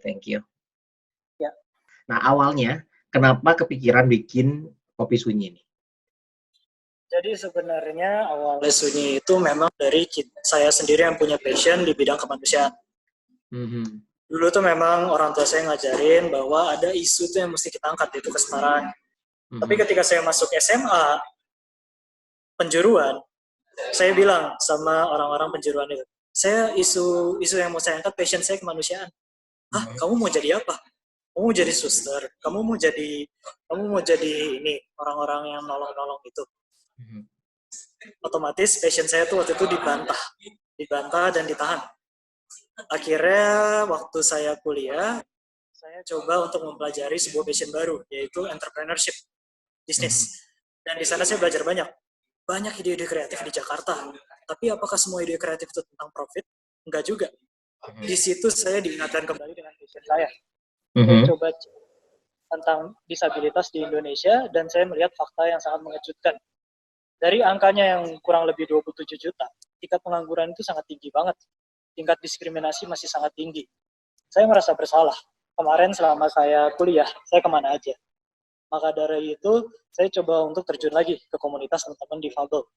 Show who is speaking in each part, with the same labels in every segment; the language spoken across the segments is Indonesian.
Speaker 1: thank you.
Speaker 2: Ya.
Speaker 1: Nah, awalnya kenapa kepikiran bikin kopi sunyi ini?
Speaker 2: Jadi sebenarnya awalnya sunyi itu memang dari saya sendiri yang punya passion di bidang kemanusiaan. Dulu tuh memang orang tua saya ngajarin bahwa ada isu tuh yang mesti kita angkat, yaitu kesetaraan. Tapi ketika saya masuk SMA, penjuruan, saya bilang sama orang-orang penjuruan itu, saya isu yang mau saya angkat, passion saya kemanusiaan. Kamu mau jadi apa? Kamu mau jadi suster, kamu mau jadi ini orang-orang yang nolong-nolong itu. Otomatis passion saya tuh waktu itu dibantah dan ditahan. Akhirnya waktu saya kuliah, saya coba untuk mempelajari sebuah passion baru, yaitu entrepreneurship, bisnis. Dan di sana saya belajar banyak ide-ide kreatif di Jakarta. Tapi apakah semua ide kreatif itu tentang profit? Enggak juga. Di situ saya diingatkan kembali dengan passion saya. Saya coba tentang disabilitas di Indonesia, dan saya melihat fakta yang sangat mengejutkan. Dari angkanya yang kurang lebih 27 juta, tingkat pengangguran itu sangat tinggi banget. Tingkat diskriminasi masih sangat tinggi. Saya merasa bersalah. Kemarin selama saya kuliah, saya kemana aja? Maka dari itu, saya coba untuk terjun lagi ke komunitas teman-teman difabel.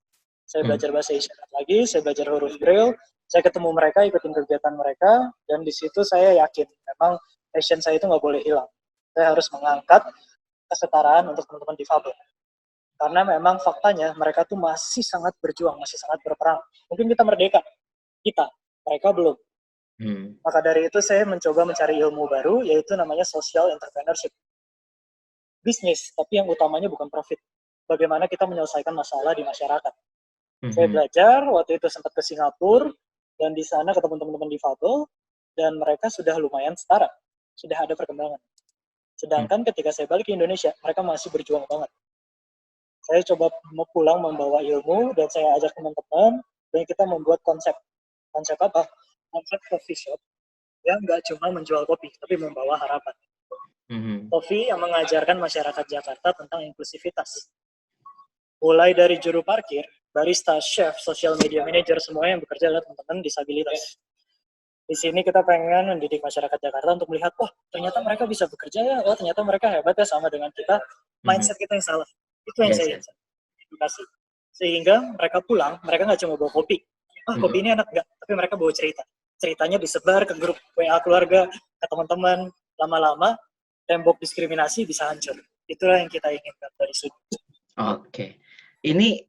Speaker 2: Saya belajar bahasa isyarat lagi, saya belajar huruf Braille, saya ketemu mereka, ikutin kegiatan mereka, dan di situ saya yakin memang passion saya itu nggak boleh hilang. Saya harus mengangkat kesetaraan untuk teman-teman difabel. Karena memang faktanya mereka tuh masih sangat berjuang, masih sangat berperang. Mungkin kita merdeka, mereka belum. Maka dari itu saya mencoba mencari ilmu baru, yaitu namanya social entrepreneurship. Bisnis, tapi yang utamanya bukan profit. Bagaimana kita menyelesaikan masalah di masyarakat. Saya belajar, waktu itu sempat ke Singapura, dan di sana ketemu teman-teman difabel, dan mereka sudah lumayan setara, sudah ada perkembangan. Sedangkan ketika saya balik ke Indonesia, mereka masih berjuang banget. Saya coba pulang membawa ilmu, dan saya ajak teman-teman, dan kita membuat konsep. Konsep apa? Konsep coffee shop yang nggak cuma menjual kopi, tapi membawa harapan. Kopi yang mengajarkan masyarakat Jakarta tentang inklusivitas. Mulai dari juru parkir, barista, chef, social media manager, semua yang bekerja adalah teman-teman disabilitas. Di sini kita pengen mendidik masyarakat Jakarta untuk melihat, wah ternyata mereka bisa bekerja ya, wah ternyata mereka hebat ya sama dengan kita. Mindset kita yang salah. Itu yang saya ingin edukasi. Sehingga mereka pulang, mereka nggak cuma bawa kopi. Kopi ini enak nggak? Tapi mereka bawa cerita. Ceritanya disebar ke grup WA keluarga, ke teman-teman. Lama-lama, tembok diskriminasi bisa hancur. Itulah yang kita inginkan dari sini.
Speaker 1: Oke. Ini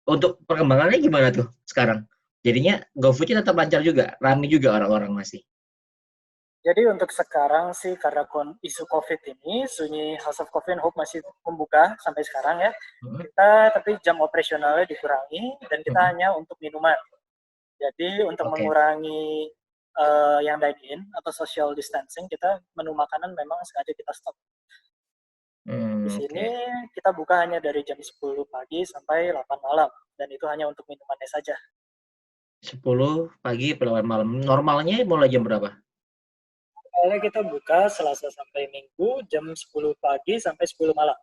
Speaker 1: untuk perkembangannya gimana tuh sekarang? Jadinya GoFoodnya tetap lancar juga, ramai juga orang-orang masih.
Speaker 2: Jadi untuk sekarang sih karena isu COVID ini, Sunyi House of Coffee and Hope masih membuka sampai sekarang ya. Tapi jam operasionalnya dikurangi dan kita hanya untuk minuman. Jadi untuk mengurangi yang dine-in atau social distancing, kita menu makanan memang sengaja kita stop. Di sini kita buka hanya dari jam 10 pagi sampai 8 malam. Dan itu hanya untuk minumannya saja.
Speaker 1: 10 pagi sampai 8 malam. Normalnya mulai jam berapa?
Speaker 2: Awalnya kita buka Selasa sampai Minggu jam 10 pagi sampai 10 malam.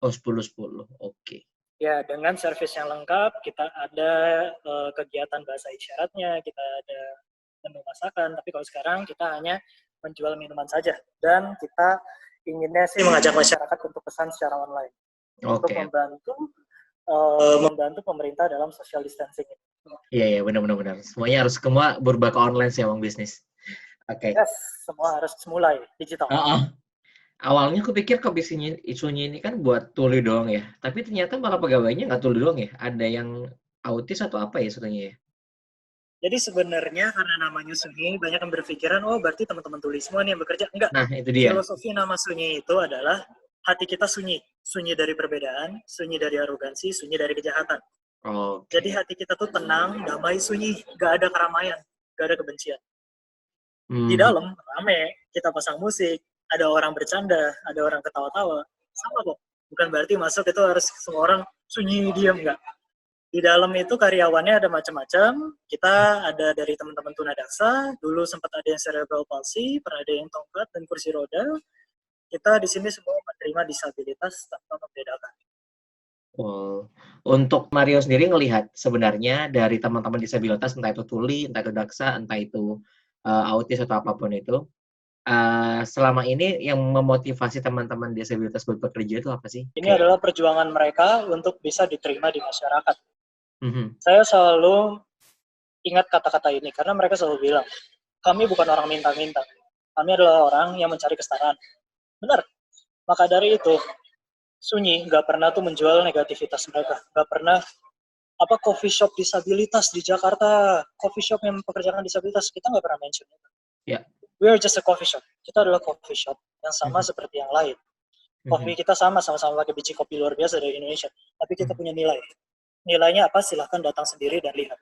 Speaker 1: Oh, 10. Oke.
Speaker 2: Ya, dengan servis yang lengkap, kita ada kegiatan bahasa isyaratnya, kita ada menu masakan, tapi kalau sekarang kita hanya menjual minuman saja. Dan kita inginnya sih mengajak masyarakat untuk pesan secara online. Untuk membantu pemerintah dalam social distancing.
Speaker 1: Iya, benar. Semuanya harus semua berubah ke online sih, Bang, bisnis. Oke.
Speaker 2: Yes, semua harus mulai digital.
Speaker 1: Awalnya aku pikir kopi sunyi ini kan buat tuli doang ya. Tapi ternyata malah pegawainya nggak tuli doang ya. Ada yang autis atau apa ya sebetulnya ya?
Speaker 2: Jadi sebenarnya karena namanya Sunyi, banyak yang berpikiran, oh berarti teman-teman tuli semua nih yang bekerja. Enggak.
Speaker 1: Nah, itu dia.
Speaker 2: Filosofi nama Sunyi itu adalah hati kita sunyi. Sunyi dari perbedaan, sunyi dari arogansi, sunyi dari kejahatan. Jadi hati kita tuh tenang, damai, sunyi. Gak ada keramaian, gak ada kebencian. Di dalam rame, kita pasang musik, ada orang bercanda, ada orang ketawa-tawa, sama kok. Bukan berarti masuk itu harus semua orang sunyi, diam, enggak. Di dalam itu karyawannya ada macam-macam. Kita ada dari teman-teman tunadaksa, dulu sempat ada yang cerebral palsy, pernah ada yang tongkat dan kursi roda. Kita di sini semua menerima disabilitas tanpa membedakan.
Speaker 1: Untuk Mario sendiri ngelihat sebenarnya dari teman-teman disabilitas, entah itu tuli, entah itu daksa, entah itu autis atau apapun itu, selama ini yang memotivasi teman-teman disabilitas buat bekerja itu apa sih?
Speaker 2: Ini adalah perjuangan mereka untuk bisa diterima di masyarakat.
Speaker 1: Mhm.
Speaker 2: Saya selalu ingat kata-kata ini karena mereka selalu bilang, kami bukan orang minta-minta. Kami adalah orang yang mencari kesetaraan. Benar. Maka dari itu, Sunyi nggak pernah tuh menjual negativitas mereka. Nggak pernah coffee shop disabilitas di Jakarta, coffee shop yang mempekerjakan disabilitas, kita nggak pernah mention itu.
Speaker 1: Ya.
Speaker 2: We are just a coffee shop. Kita adalah coffee shop yang sama seperti yang lain. Kopi kita sama-sama pakai biji kopi luar biasa dari Indonesia. Tapi kita punya nilai. Nilainya apa? Silahkan datang sendiri dan lihat.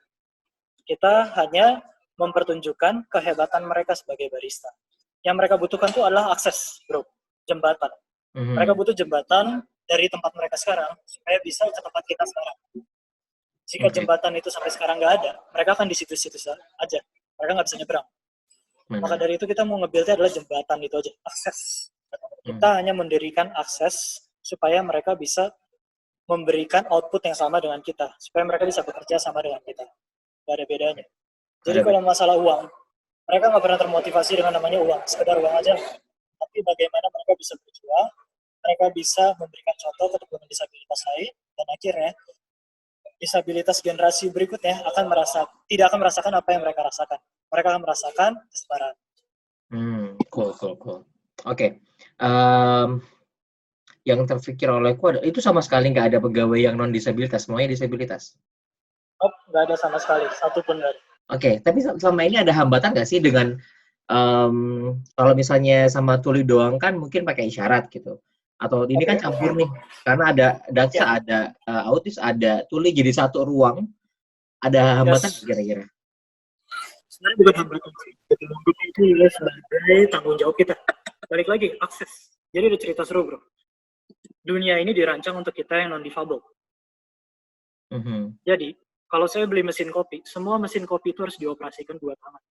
Speaker 2: Kita hanya mempertunjukkan kehebatan mereka sebagai barista. Yang mereka butuhkan itu adalah akses, bro. Jembatan. Mereka butuh jembatan dari tempat mereka sekarang supaya bisa ke tempat kita sekarang. Jika jembatan itu sampai sekarang nggak ada, mereka akan di situ-situ aja. Mereka nggak bisa nyebrang. Maka dari itu kita mau nge-build-nya adalah jembatan itu aja, akses. Kita hanya mendirikan akses supaya mereka bisa memberikan output yang sama dengan kita, supaya mereka bisa bekerja sama dengan kita. Gak ada bedanya. Jadi kalau masalah uang, mereka nggak pernah termotivasi dengan namanya uang, sekedar uang aja. Tapi bagaimana mereka bisa berjuang, mereka bisa memberikan contoh ke teman disabilitas lain, dan akhirnya disabilitas generasi berikutnya tidak akan merasakan apa yang mereka rasakan. Mereka akan merasakan kesetaraan.
Speaker 1: Cool. Oke. Yang terpikir olehku adalah itu sama sekali nggak ada pegawai yang non disabilitas, semuanya disabilitas.
Speaker 2: Oh, nggak ada sama sekali, satu pun nggak ada.
Speaker 1: Oke, tapi selama ini ada hambatan nggak sih dengan kalau misalnya sama tuli doang kan mungkin pakai isyarat gitu, atau ini kan campur nih karena ada daksa, ada autis, ada tuli jadi satu ruang, ada hambatan kira-kira?
Speaker 2: Sebenarnya bukan hambatan sih, hambatan itu juga sebagai tanggung jawab kita. Balik lagi, akses. Jadi ada cerita seru, bro. Dunia ini dirancang untuk kita yang non-difabel. Jadi, kalau saya beli mesin kopi, semua mesin kopi itu harus dioperasikan 2 tangan.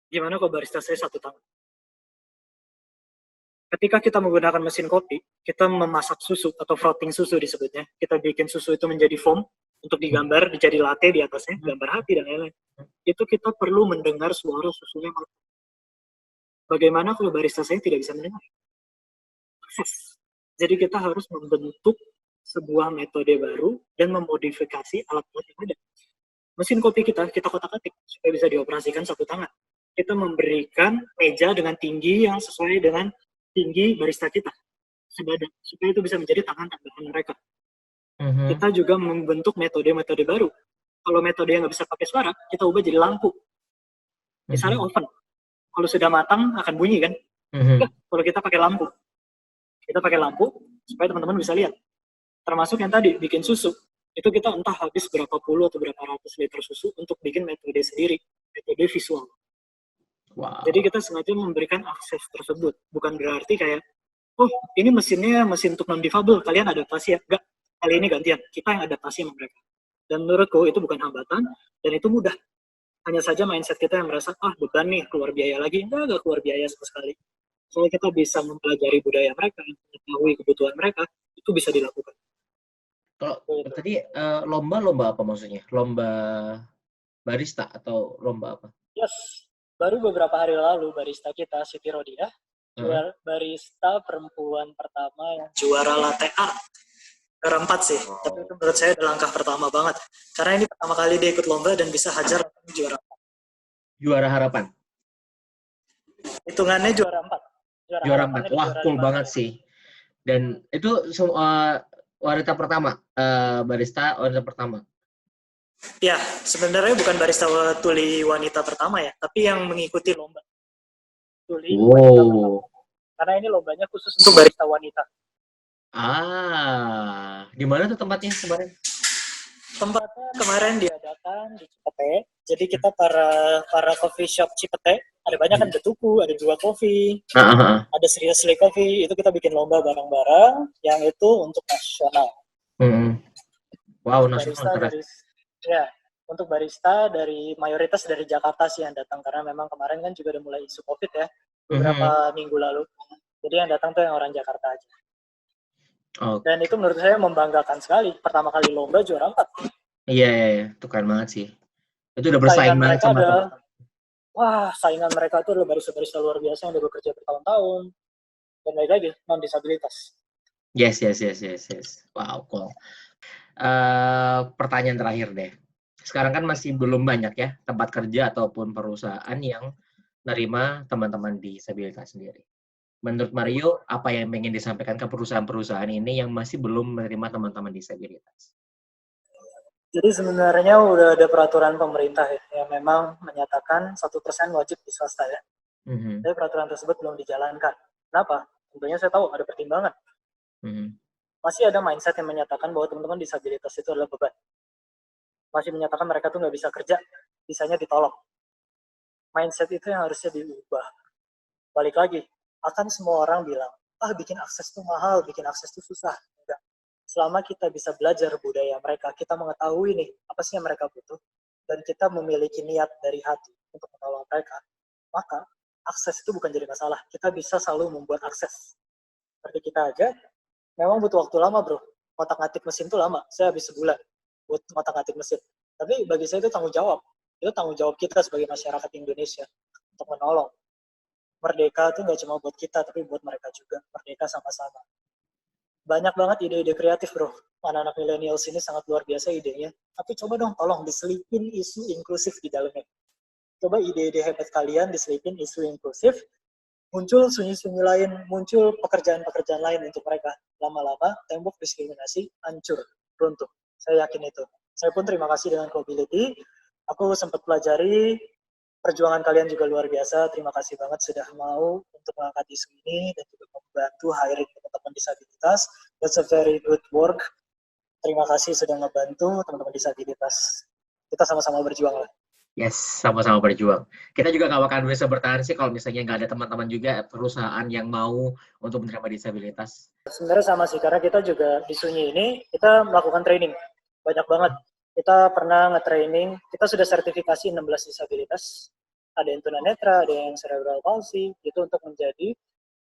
Speaker 2: Gimana kalau barista saya 1 tangan? Ketika kita menggunakan mesin kopi, kita memasak susu atau frotting susu disebutnya. Kita bikin susu itu menjadi foam untuk digambar, jadi latte di atasnya, gambar hati dan lain-lain. Itu kita perlu mendengar suara susunya. Bagaimana kalau barista saya tidak bisa mendengar? Jadi kita harus membentuk sebuah metode baru dan memodifikasi alat-alat yang ada. Mesin kopi kita kotak-atik supaya bisa dioperasikan 1 tangan. Kita memberikan meja dengan tinggi yang sesuai dengan tinggi barista kita, sebadan, supaya itu bisa menjadi tangan tambahan mereka. Kita juga membentuk metode-metode baru. Kalau metode yang nggak bisa pakai suara, kita ubah jadi lampu. Misalnya oven. Kalau sudah matang akan bunyi kan? Kalau kita pakai lampu. Kita pakai lampu supaya teman-teman bisa lihat. Termasuk yang tadi, bikin susu. Itu kita entah habis berapa puluh atau berapa ratus liter susu untuk bikin metode sendiri. Metode visual. Wow. Jadi kita sengaja memberikan akses tersebut. Bukan berarti kayak, oh ini mesinnya mesin untuk non-difabel, kalian adaptasi ya? Enggak, kali ini gantian. Kita yang adaptasi sama mereka. Dan menurutku itu bukan hambatan, dan itu mudah. Hanya saja mindset kita yang merasa, beban nih, keluar biaya lagi. Enggak keluar biaya sama sekali. Kalau kita bisa mempelajari budaya mereka, mengetahui kebutuhan mereka, itu bisa dilakukan.
Speaker 1: Kalau tadi lomba apa maksudnya? Lomba barista atau lomba apa?
Speaker 2: Yes. Baru beberapa hari lalu barista kita, Siti Rodia, barista perempuan pertama yang juara latte art. Juara 4 sih, tapi itu menurut saya langkah pertama banget. Karena ini pertama kali dia ikut lomba dan bisa hajar juara 4.
Speaker 1: Juara harapan?
Speaker 2: Hitungannya juara 4.
Speaker 1: Juara 4, wah cool banget sih. Dan itu wanita pertama, barista wanita pertama. Ya, sebenarnya bukan barista tuli wanita pertama ya, tapi yang mengikuti lomba. Tuli wanita pertama. Karena ini lombanya khusus untuk barista wanita. Di mana tuh tempatnya kemarin?
Speaker 2: Tempatnya kemarin diadakan di Cipete. Jadi kita para coffee shop Cipete, ada banyak kan, ada Tuku, ada Dua Coffee, ada Seriously Coffee, itu kita bikin lomba bareng-bareng yang itu untuk nasional. Wow, nasional. Ya, untuk barista dari mayoritas dari Jakarta sih yang datang, karena memang kemarin kan juga udah mulai isu COVID ya, beberapa minggu lalu. Jadi yang datang tuh yang orang Jakarta aja. Dan itu menurut saya membanggakan sekali. Pertama kali lomba juara 4. Iya,
Speaker 1: itu keren banget sih. Itu udah bersaing banget sama
Speaker 2: wah, saingan mereka itu adalah barista-barista luar biasa yang udah bekerja bertahun-tahun. Dan balik lagi, non-disabilitas.
Speaker 1: Yes. Wow, cool. Pertanyaan terakhir deh. Sekarang kan masih belum banyak ya tempat kerja ataupun perusahaan yang nerima teman-teman disabilitas sendiri. Menurut Mario, apa yang ingin disampaikan ke perusahaan-perusahaan ini yang masih belum menerima teman-teman disabilitas?
Speaker 2: Jadi sebenarnya udah ada peraturan pemerintah ya, yang memang menyatakan 1% wajib di swasta ya. Tapi peraturan tersebut belum dijalankan. Kenapa? Tentunya saya tahu ada pertimbangan. Masih ada mindset yang menyatakan bahwa teman-teman disabilitas itu adalah beban. Masih menyatakan mereka tuh nggak bisa kerja, bisanya ditolong. Mindset itu yang harusnya diubah. Balik lagi, akan semua orang bilang, bikin akses tuh mahal, bikin akses tuh susah. Enggak. Selama kita bisa belajar budaya mereka, kita mengetahui nih, apa sih yang mereka butuh, dan kita memiliki niat dari hati untuk menolong mereka, maka akses itu bukan jadi masalah. Kita bisa selalu membuat akses. Seperti kita aja, memang butuh waktu lama bro. Ngotak-ngatik mesin itu lama. Saya habis sebulan buat ngotak-ngatik mesin. Tapi bagi saya itu tanggung jawab. Itu tanggung jawab kita sebagai masyarakat Indonesia untuk menolong. Merdeka itu nggak cuma buat kita, tapi buat mereka juga. Merdeka sama-sama. Banyak banget ide-ide kreatif bro. Anak-anak milenial ini sangat luar biasa idenya. Tapi coba dong tolong diselipin isu inklusif di dalamnya. Coba ide-ide hebat kalian diselipin isu inklusif, muncul sunyi-sunyi lain, muncul pekerjaan-pekerjaan lain untuk mereka. Lama-lama, tembok diskriminasi hancur, runtuh. Saya yakin itu. Saya pun terima kasih dengan Cobility. Aku sempat pelajari, perjuangan kalian juga luar biasa. Terima kasih banget sudah mau untuk mengangkat isu ini dan juga membantu hiring teman-teman disabilitas. That's a very good work. Terima kasih sudah membantu teman-teman disabilitas. Kita sama-sama berjuang lah.
Speaker 1: Yes, sama-sama berjuang. Kita juga nggak akan bisa bertahan sih kalau misalnya nggak ada teman-teman juga perusahaan yang mau untuk menerima disabilitas.
Speaker 2: Sebenarnya sama sih, karena kita juga di Sunyi ini, kita melakukan training. Banyak banget. Kita pernah nge-training, kita sudah sertifikasi 16 disabilitas. Ada yang tunanetra, ada yang cerebral palsy, itu untuk menjadi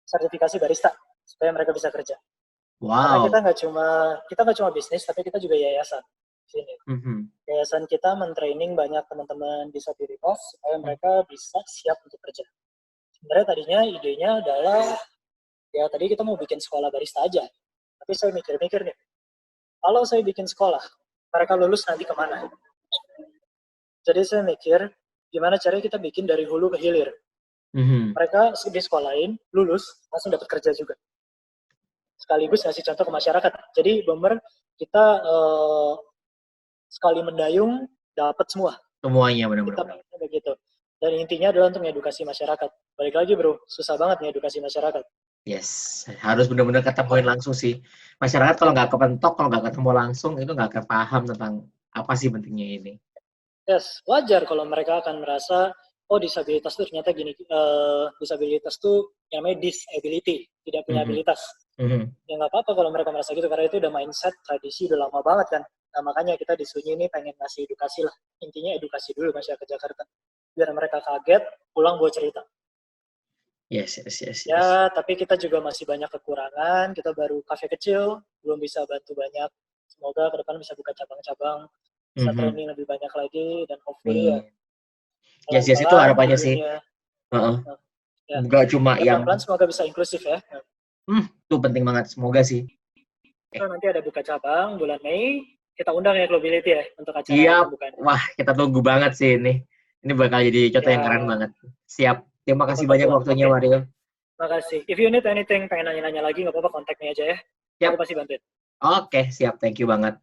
Speaker 2: sertifikasi barista, supaya mereka bisa kerja.
Speaker 1: Wow.
Speaker 2: Karena kita nggak cuma bisnis, tapi kita juga yayasan. Sini. Yayasan kita mentraining banyak teman-teman disabilitas supaya mereka bisa siap untuk kerja. Sebenarnya tadinya idenya adalah ya tadi kita mau bikin sekolah barista aja. Tapi saya mikir-mikir nih, kalau saya bikin sekolah, mereka lulus nanti kemana? Jadi saya mikir, gimana caranya kita bikin dari hulu ke hilir. Mereka di sekolahin, lulus, langsung dapat kerja juga. Sekaligus ngasih contoh ke masyarakat. Jadi bener kita sekali mendayung dapat semua.
Speaker 1: Semuanya benar-benar.
Speaker 2: Begitu. Dan intinya adalah untuk mengedukasi masyarakat. Balik lagi bro, susah banget mengedukasi masyarakat.
Speaker 1: Yes, harus benar-benar ketemuin langsung sih. Masyarakat kalau nggak kepentok, kalau nggak ketemu langsung, itu nggak akan paham tentang apa sih pentingnya ini.
Speaker 2: Yes, wajar kalau mereka akan merasa, oh disabilitas tuh ternyata gini, disabilitas tuh yang namanya disability, tidak punya abilitas. Ya nggak apa-apa kalau mereka merasa gitu, karena itu udah mindset, tradisi, udah lama banget kan. Nah makanya kita di Sunyi ini pengen ngasih edukasi lah. Intinya edukasi dulu masyarakat Jakarta. Biar mereka kaget, pulang buat cerita.
Speaker 1: Yes.
Speaker 2: Ya, tapi kita juga masih banyak kekurangan. Kita baru kafe kecil, belum bisa bantu banyak. Semoga ke depan bisa buka cabang-cabang, bisa training lebih banyak lagi, dan hopefully ya.
Speaker 1: Yes, itu harapannya sih.
Speaker 2: Ya,
Speaker 1: nggak cuma yang
Speaker 2: pelan-pelan semoga bisa inklusif ya.
Speaker 1: Itu penting banget, semoga sih.
Speaker 2: Nanti ada buka cabang bulan Mei, kita undang ya Cobility ya untuk acara
Speaker 1: pembukaan. Wah, kita tunggu banget sih ini. Ini bakal jadi contoh yang keren banget. Siap. Terima kasih banyak waktunya Mario.
Speaker 2: Makasih. If you need anything, pengen nanya-nanya lagi, nggak apa-apa kontak me aja ya. Aku pasti bantuin.
Speaker 1: Oke, siap. Thank you banget.